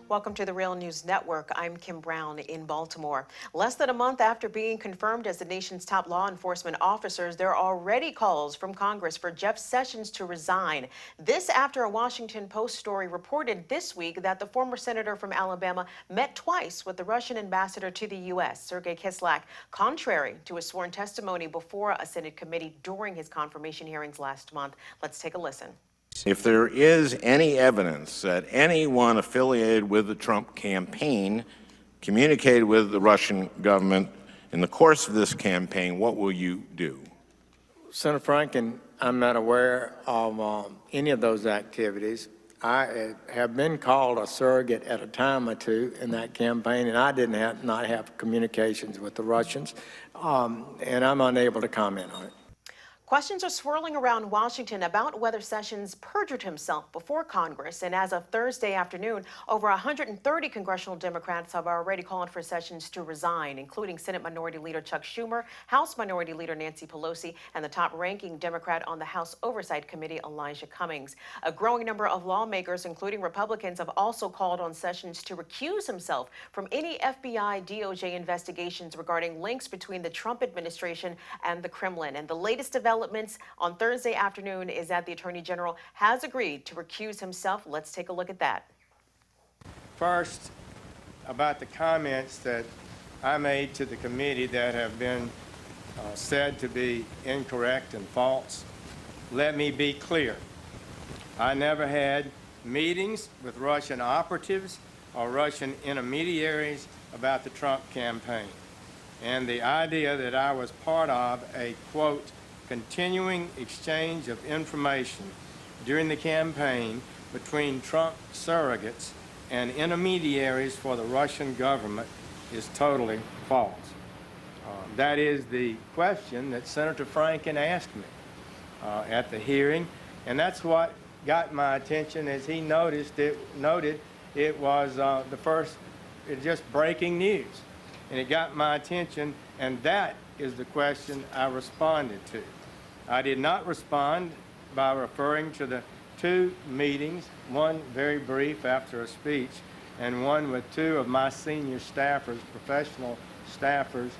Welcome to the Real News Network. I'm Kim Brown in Baltimore. Less than a month after being confirmed as the nation's top law enforcement officers, there are already calls from Congress for Jeff Sessions to resign. This after a Washington Post story reported this week that the former senator from Alabama met twice with the Russian ambassador to the U.S., Sergei Kislyak, contrary to his sworn testimony before a Senate committee during his confirmation hearings last month. Let's take a listen. If there is any evidence that anyone affiliated with the Trump campaign communicated with the Russian government in the course of this campaign, what will you do? Senator Franken, I'm not aware of any of those activities. I have been called a surrogate at a time or two in that campaign, and I did not have communications with the Russians, and I'm unable to comment on it. Questions are swirling around Washington about whether Sessions perjured himself before Congress. And as of Thursday afternoon, over 130 congressional Democrats have already called for Sessions to resign, including Senate Minority Leader Chuck Schumer, House Minority Leader Nancy Pelosi, and the top-ranking Democrat on the House Oversight Committee, Elijah Cummings. A growing number of lawmakers, including Republicans, have also called on Sessions to recuse himself from any FBI DOJ investigations regarding links between the Trump administration and the Kremlin. And the latest developments on Thursday afternoon is that the Attorney General has agreed to recuse himself. Let's take a look at that. First, about the comments that I made to the committee that have been said to be incorrect and false. Let me be clear. I never had meetings with Russian operatives or Russian intermediaries about the Trump campaign. And the idea that I was part of a, quote, continuing exchange of information during the campaign between Trump surrogates and intermediaries for the Russian government is totally false. That is the question that Senator Franken asked me at the hearing, and that's what got my attention as he noted it was just breaking news, and it got my attention, and that is the question I responded to. I did not respond by referring to the two meetings, one very brief after a speech, and one with two of my senior staffers, professional staffers,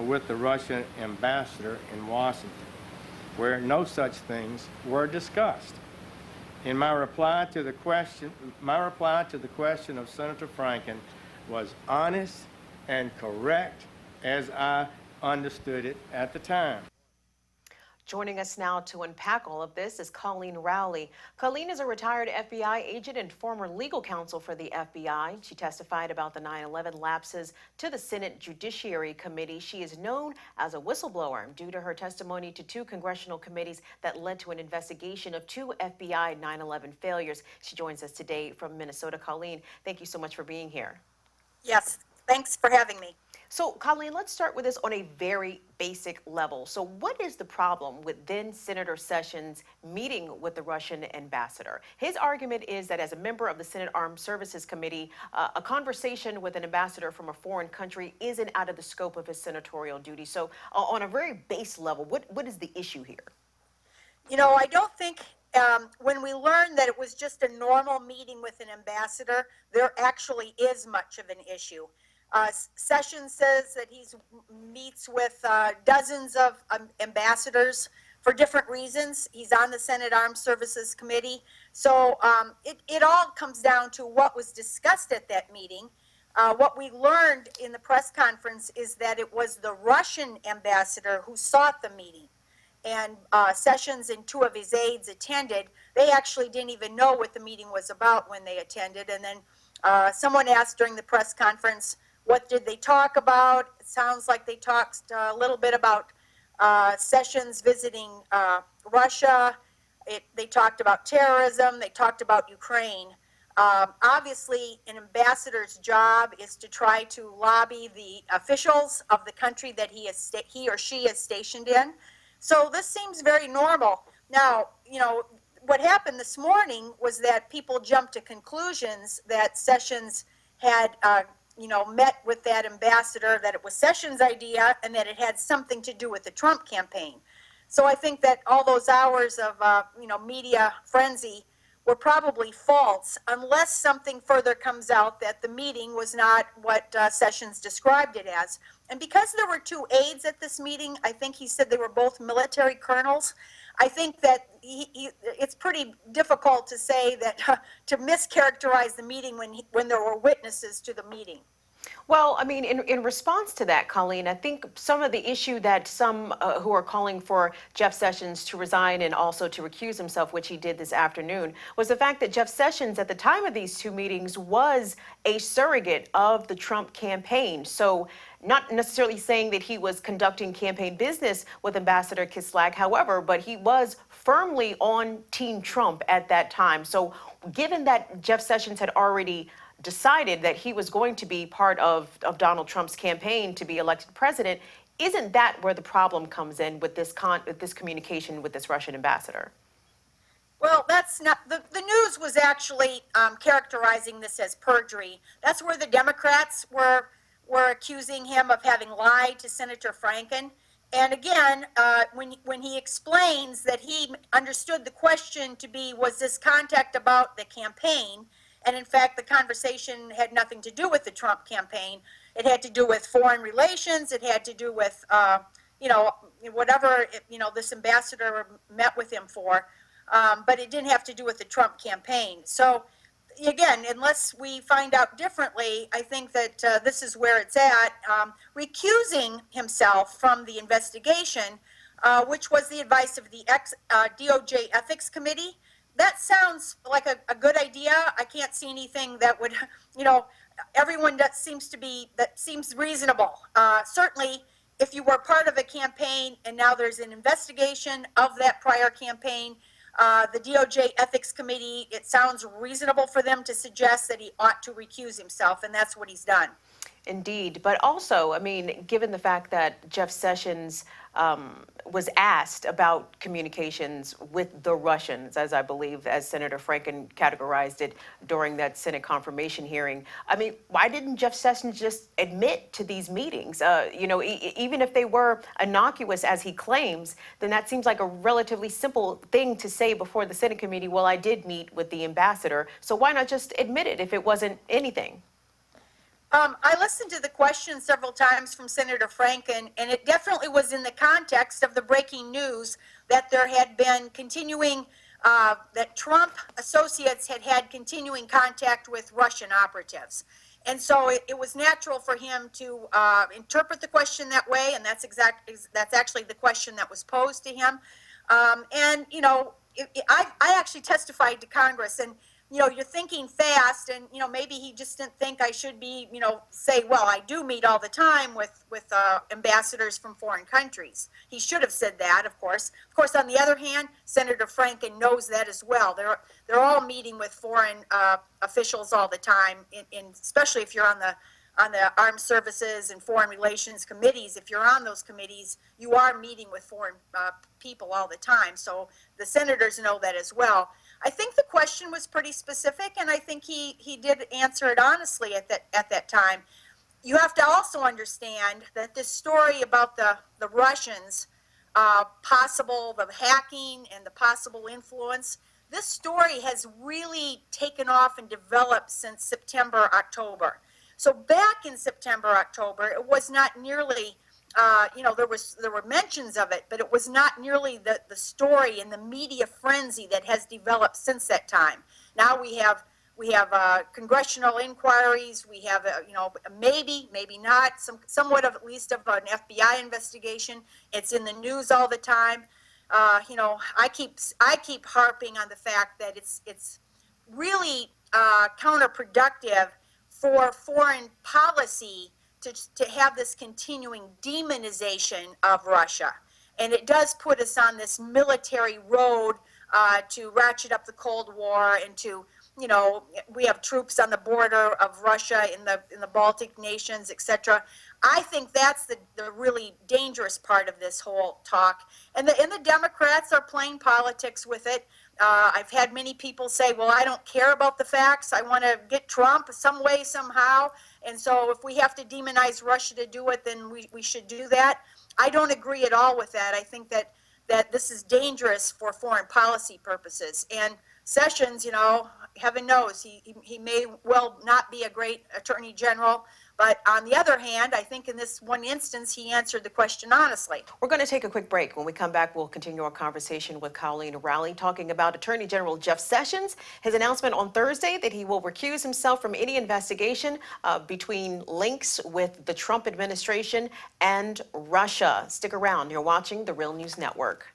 with the Russian ambassador in Washington, where no such things were discussed. In my reply to the question of Senator Franken was honest and correct as I understood it at the time. Joining us now to unpack all of this is Coleen Rowley. Coleen is a retired FBI agent and former legal counsel for the FBI. She testified about the 9/11 lapses to the Senate Judiciary Committee. She is known as a whistleblower due to her testimony to two congressional committees that led to an investigation of two FBI 9/11 failures. She joins us today from Minnesota. Coleen, thank you so much for being here. Yes, thanks for having me. So, Coleen, let's start with this on a very basic level. So what is the problem with then Senator Sessions meeting with the Russian ambassador? His argument is that as a member of the Senate Armed Services Committee, a conversation with an ambassador from a foreign country isn't out of the scope of his senatorial duty. So on a very base level, what is the issue here? You know, I don't think when we learned that it was just a normal meeting with an ambassador, there actually is much of an issue. Sessions says that he meets with dozens of ambassadors for different reasons. He's on the Senate Armed Services Committee. So it all comes down to what was discussed at that meeting. What we learned in the press conference is that it was the Russian ambassador who sought the meeting. And Sessions and two of his aides attended. They actually didn't even know what the meeting was about when they attended. And then someone asked during the press conference, what did they talk about? It sounds like they talked a little bit about Sessions visiting Russia. They talked about terrorism. They talked about Ukraine. Obviously, an ambassador's job is to try to lobby the officials of the country that he or she is stationed in. So this seems very normal. Now, you know, what happened this morning was that people jumped to conclusions that Sessions had met with that ambassador, that it was Sessions' idea, and that it had something to do with the Trump campaign. So I think that all those hours of, media frenzy were probably false unless something further comes out that the meeting was not what Sessions described it as. And because there were two aides at this meeting, I think he said they were both military colonels. I think that it's pretty difficult to say that to mischaracterize the meeting when there were witnesses to the meeting. Well, I mean, in response to that, Coleen, I think some of the issue that some who are calling for Jeff Sessions to resign and also to recuse himself, which he did this afternoon, was the fact that Jeff Sessions at the time of these two meetings was a surrogate of the Trump campaign. So not necessarily saying that he was conducting campaign business with Ambassador Kislyak, however, but he was firmly on Team Trump at that time. So given that Jeff Sessions had already decided that he was going to be part of Donald Trump's campaign to be elected president, isn't that where the problem comes in with this communication with this Russian ambassador? Well, that's not, the news was actually characterizing this as perjury. That's where the Democrats were accusing him of having lied to Senator Franken. And again, when he explains that he understood the question to be, was this contact about the campaign? And in fact, the conversation had nothing to do with the Trump campaign. It had to do with foreign relations. It had to do with, whatever, this ambassador met with him for. But it didn't have to do with the Trump campaign. So again, unless we find out differently, I think that this is where it's at. Recusing himself from the investigation, which was the advice of the DOJ Ethics Committee. That sounds like a good idea. I can't see anything that would, everyone that seems reasonable. Certainly, if you were part of a campaign and now there's an investigation of that prior campaign, the DOJ Ethics Committee, it sounds reasonable for them to suggest that he ought to recuse himself, and that's what he's done. Indeed. But also, I mean, given the fact that Jeff Sessions was asked about communications with the Russians, as I believe, as Senator Franken categorized it during that Senate confirmation hearing, I mean, why didn't Jeff Sessions just admit to these meetings? Even if they were innocuous, as he claims, then that seems like a relatively simple thing to say before the Senate committee. Well, I did meet with the ambassador. So why not just admit it if it wasn't anything? I listened to the question several times from Senator Franken, and it definitely was in the context of the breaking news that there had been continuing, that Trump associates had continuing contact with Russian operatives. And so it was natural for him to interpret the question that way, and that's actually the question that was posed to him. I actually testified to Congress, and you're thinking fast, and maybe he just didn't think I should be, say, well, I do meet all the time with ambassadors from foreign countries. He should have said that, of course. Of course, on the other hand, Senator Franken knows that as well. They're all meeting with foreign officials all the time, especially if you're on the Armed Services and Foreign Relations committees. If you're on those committees, you are meeting with foreign people all the time. So the senators know that as well. I think the question was pretty specific, and I think he did answer it honestly at that time. You have to also understand that this story about the Russians, the hacking and the possible influence, this story has really taken off and developed since September, October. So back in September, October, it was not nearly, there were mentions of it, but it was not nearly the story and the media frenzy that has developed since that time. Now we have congressional inquiries. We have maybe not somewhat of at least of an FBI investigation. It's in the news all the time. I keep harping on the fact that it's really counterproductive for foreign policy to have this continuing demonization of Russia. And it does put us on this military road to ratchet up the Cold War and to, we have troops on the border of Russia in the Baltic nations, etc. I think that's the really dangerous part of this whole talk. And the Democrats are playing politics with it. I've had many people say, well, I don't care about the facts. I want to get Trump some way, somehow. And so if we have to demonize Russia to do it, then we should do that. I don't agree at all with that. I think that that this is dangerous for foreign policy purposes. And Sessions, you know, heaven knows, he may well not be a great attorney general, but on the other hand, I think in this one instance, he answered the question honestly. We're going to take a quick break. When we come back, we'll continue our conversation with Coleen Rowley, talking about Attorney General Jeff Sessions, his announcement on Thursday that he will recuse himself from any investigation between links with the Trump administration and Russia. Stick around. You're watching the Real News Network.